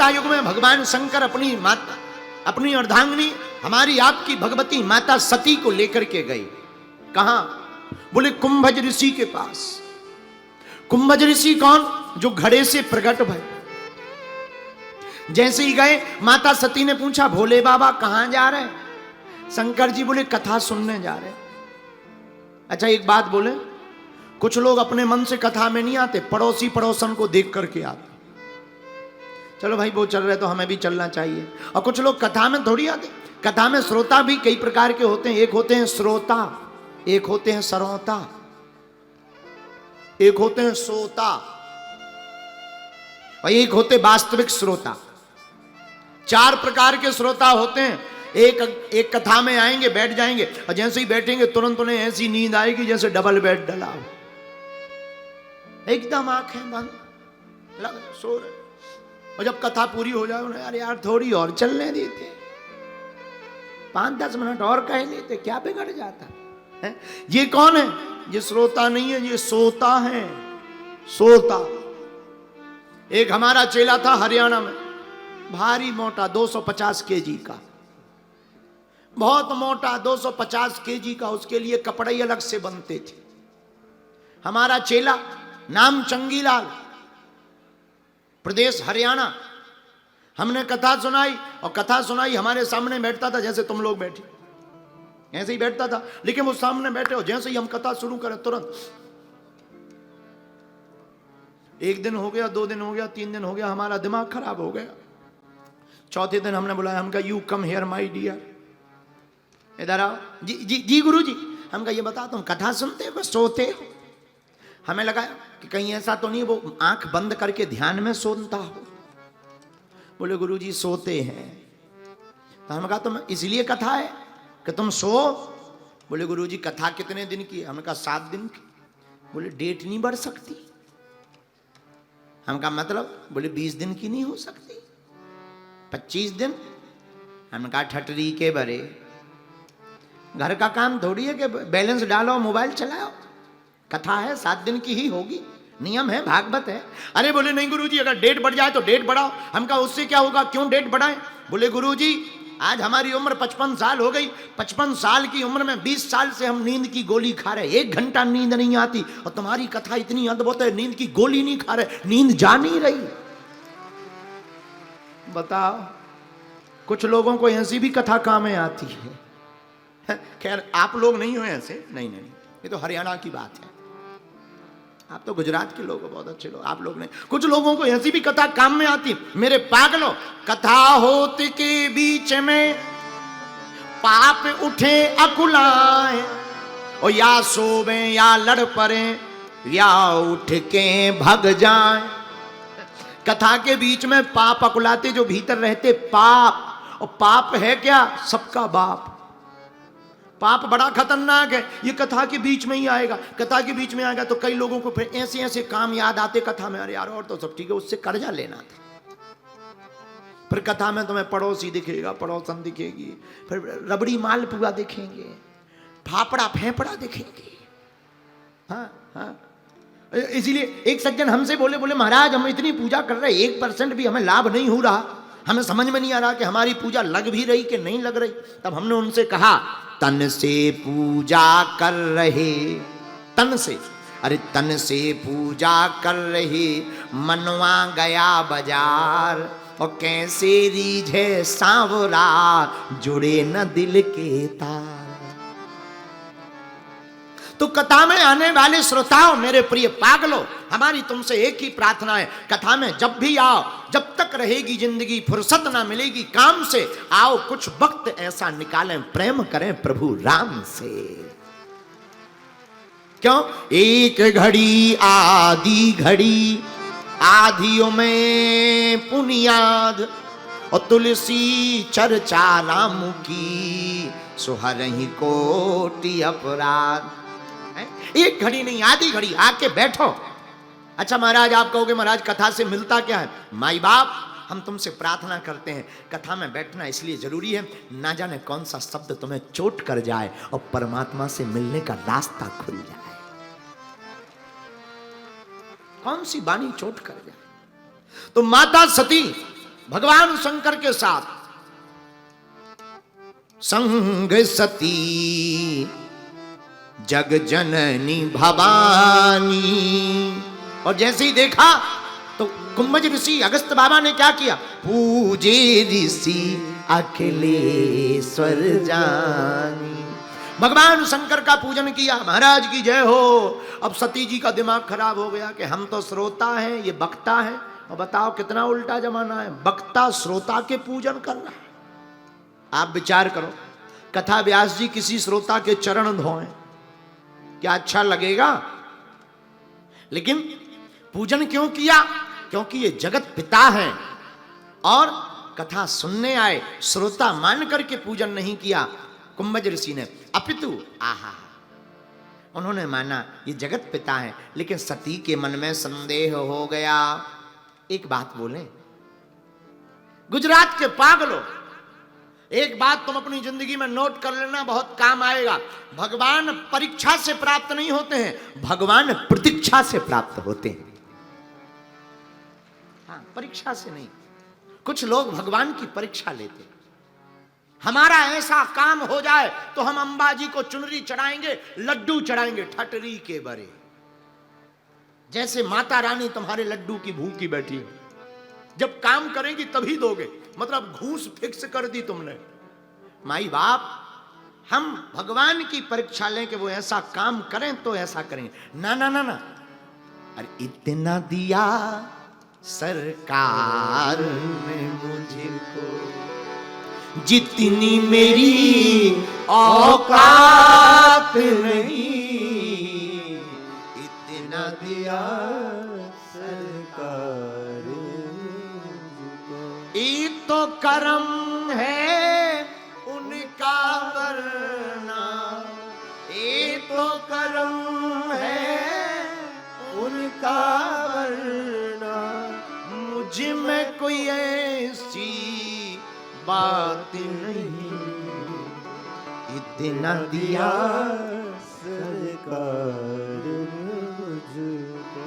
त्रेता युग में भगवान शंकर अपनी माता, अपनी अर्धांगिनी हमारी आपकी भगवती माता सती को लेकर के गए। कहां? बोले कुंभज ऋषि के पास। कुंभज ऋषि कौन? जो घड़े से प्रकट भय। जैसे ही गए, माता सती ने पूछा, भोले बाबा कहां जा रहे हैं? शंकर जी बोले, कथा सुनने जा रहे हैं। अच्छा एक बात बोले, कुछ लोग अपने मन से कथा में नहीं आते, पड़ोसी पड़ोसन को देख करके आते। चलो भाई वो चल रहे तो हमें भी चलना चाहिए। और कुछ लोग कथा में थोड़ी आते। कथा में श्रोता भी कई प्रकार के होते हैं। एक होते हैं श्रोता, एक होते हैं सरोता, एक होते हैं सोता, और एक होते वास्तविक श्रोता। 4 प्रकार के श्रोता होते हैं। एक कथा में आएंगे, बैठ जाएंगे, और जैसे ही बैठेंगे तुरंत उन्हें ऐसी नींद आएगी जैसे डबल बेड डला हो, एकदम आंखें बंद, लग सो रहे। और जब कथा पूरी हो जाए, उन्हें अरे यार थोड़ी और चलने देते, 5-10 मिनट और कह लेते, क्या बिगड़ जाता है? ये कौन है? ये श्रोता नहीं है, ये सोता है। सोता। एक हमारा चेला था हरियाणा में, भारी मोटा, 250 केजी का, बहुत मोटा, 250 केजी का। उसके लिए कपड़े अलग से बनते थे। हमारा चेला, नाम चंगीलाल, प्रदेश हरियाणा। हमने कथा सुनाई, और कथा सुनाई हमारे सामने बैठता था, जैसे तुम लोग बैठे, ऐसे ही बैठता था। लेकिन वो सामने बैठे, और जैसे ही हम कथा शुरू करें तुरंत, 1 दिन हो गया, 2 दिन हो गया, 3 दिन हो गया, हमारा दिमाग खराब हो गया। चौथे दिन हमने बुलाया, हम कहा you come here my dear, इधर आओ। जी जी जी गुरु जी। हम कहा ये बता, तुम कथा सुनते हो सोते हो? हमें लगा कि कहीं ऐसा तो नहीं वो आंख बंद करके ध्यान में सुनता हो। बोले गुरु जी सोते हैं। तो हमने कहा तुम इसलिए कथा है कि तुम सो? बोले गुरु जी कथा कितने दिन की है? हमने कहा 7 दिन की। बोले डेट नहीं बढ़ सकती? हम कहा मतलब? बोले 20 दिन की नहीं हो सकती, 25 दिन? हमने कहा ठटरी के बरे, घर का काम थोड़ी है कि बैलेंस डालो मोबाइल चलाओ। कथा है 7 दिन की ही होगी, नियम है, भागवत है। अरे बोले नहीं गुरुजी, अगर डेट बढ़ जाए तो डेट बढ़ाओ। हम कहा उससे क्या होगा, क्यों डेट बढ़ाएं? बोले गुरुजी आज हमारी उम्र 55 साल हो गई, 55 साल की उम्र में 20 साल से हम नींद की गोली खा रहे, 1 घंटा नींद नहीं आती, और तुम्हारी कथा इतनी अद्भुत है, नींद की गोली नहीं खा रहे, नींद जा नहीं रही। बताओ, कुछ लोगों को ऐसी भी कथा काम में आती है। खैर आप लोग नहीं हो ऐसे, नहीं नहीं, ये तो हरियाणा की बात है। आप तो गुजरात के लोग हो, बहुत अच्छे लोग, आप लोग नहीं। कुछ लोगों को ऐसी भी कथा काम में आती। मेरे पागलों, कथा होत के बीच में पाप उठे अकुलाए, और या सोवे या लड़ पड़े या उठ के भग जाए। कथा के बीच में पाप अकुलाते, जो भीतर रहते पाप, और पाप है क्या? सबका बाप। पाप बड़ा खतरनाक है, ये कथा के बीच में ही आएगा। कथा के बीच में आएगा तो कई लोगों को फिर ऐसे ऐसे काम याद आते कथा में, अरे यार और तो सब ठीक है, उससे कर्जा लेना था। फिर कथा में तुम्हें पड़ोसी दिखेगा, पड़ोसन दिखेगी, फिर रबड़ी मालपुआ दिखेंगे, फाफड़ा फेफड़ा दिखेंगे। हाँ हाँ, इसीलिए एक सज्जन हमसे बोले, बोले महाराज हम इतनी पूजा कर रहे, 1% भी हमें लाभ नहीं हो रहा, हमें समझ में नहीं आ रहा कि हमारी पूजा लग भी रही कि नहीं लग रही। तब हमने उनसे कहा, तन से पूजा कर रहे, तन से, अरे तन से पूजा कर रहे, मनवा गया बाजार, और कैसे रीझे सांवरा, जुड़े न दिल के तार। तो कथा में आने वाले श्रोताओं, मेरे प्रिय पागलों, हमारी तुमसे एक ही प्रार्थना है, कथा में जब भी आओ, जब तक रहेगी जिंदगी, फुर्सत ना मिलेगी काम से, आओ कुछ वक्त ऐसा निकालें, प्रेम करें प्रभु राम से। क्यों? एक घड़ी आधी घड़ी, आधियों में पुनियाद, और तुलसी चर्चा राम की, सुहरहि कोटि अपराध। एक घड़ी नहीं, आधी घड़ी आके बैठो। अच्छा महाराज आप कहोगे महाराज कथा से मिलता क्या है? माई बाप, हम तुमसे प्रार्थना करते हैं, कथा में बैठना इसलिए जरूरी है, ना जाने कौन सा शब्द तुम्हें चोट कर जाए और परमात्मा से मिलने का रास्ता खुल जाए। कौन सी वाणी चोट कर जाए? तो माता सती भगवान शंकर के साथ संग सती जग जननी भवानी। और जैसे ही देखा तो कुंभज ऋषि अगस्त बाबा ने क्या किया, पूजे ऋषि अखिलेश्वर जानी। भगवान शंकर का पूजन किया, महाराज की जय हो। अब सती जी का दिमाग खराब हो गया कि हम तो श्रोता हैं, ये वक्ता है। और बताओ कितना उल्टा जमाना है, वक्ता श्रोता के पूजन कर रहा है। आप विचार करो, कथा व्यास जी किसी श्रोता के चरण धोएं, क्या अच्छा लगेगा? लेकिन पूजन क्यों किया? क्योंकि ये जगत पिता है और कथा सुनने आए, श्रोता मान करके पूजन नहीं किया कुंभज ऋषि ने, अपितु आहा उन्होंने माना ये जगत पिता है। लेकिन सती के मन में संदेह हो गया। एक बात बोले, गुजरात के पागलों, एक बात तुम अपनी जिंदगी में नोट कर लेना, बहुत काम आएगा। भगवान परीक्षा से प्राप्त नहीं होते हैं, भगवान प्रतीक्षा से प्राप्त होते हैं। हाँ, परीक्षा से नहीं। कुछ लोग भगवान की परीक्षा लेते, हमारा ऐसा काम हो जाए तो हम अंबाजी को चुनरी चढ़ाएंगे, लड्डू चढ़ाएंगे ठटरी के बरे। जैसे माता रानी तुम्हारे लड्डू की भूखी बैठी हो, जब काम करेंगी तभी दोगे, मतलब घूस फिक्स कर दी तुमने। माई बाप, हम भगवान की परीक्षा लें कि वो ऐसा काम करें तो ऐसा करें। ना ना ना ना, अरे इतना दिया सरकार ने मुझको, जितनी मेरी औकात नहीं, इतना दिया सरकार मुझको। ये तो करम है उनका वरना, ये तो करम है उनका वरना, मुझ में कोई ऐसी बात नहीं, इतना दिया सरकार मुझको।